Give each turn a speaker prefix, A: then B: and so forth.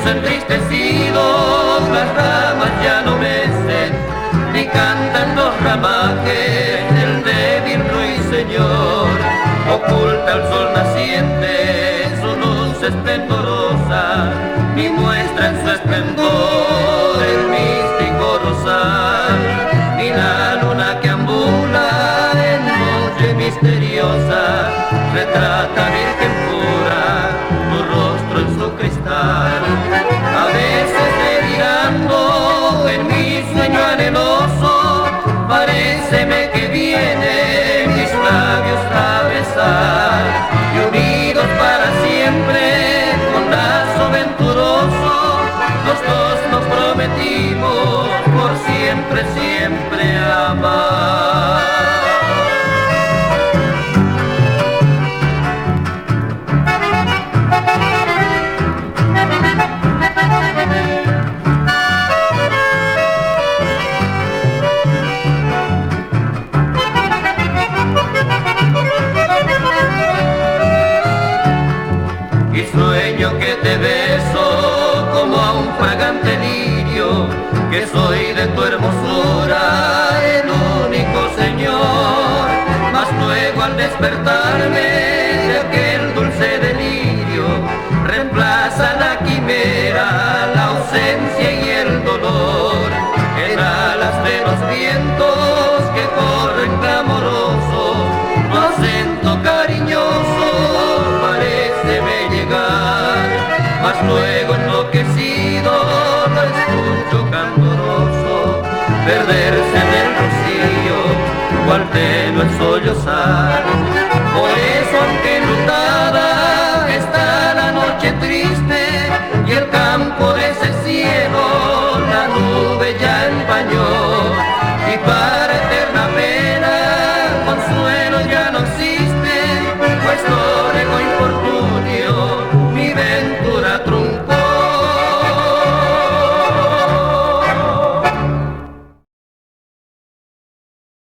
A: entristecidos, las ramas ya no mecen, ni cantan los ramajes del débil ruiseñor. Oculta el sol naciente su luz esplendorosa, y muestra en su esplendor el místico rosal. Y la luna que ambula en noche misteriosa, retrata virgen pura tu rostro en su cristal. A veces delirando en mi sueño anheloso, paréceme que vienen mis labios a besar, y unidos para siempre con lazo venturoso, los dos nos prometimos por siempre, siempre amar. Y sueño que te beso como a un fragante lirio, que soy de tu hermosura el único señor. Mas luego al despertarme de aquel dulce delirio, reemplaza la quimera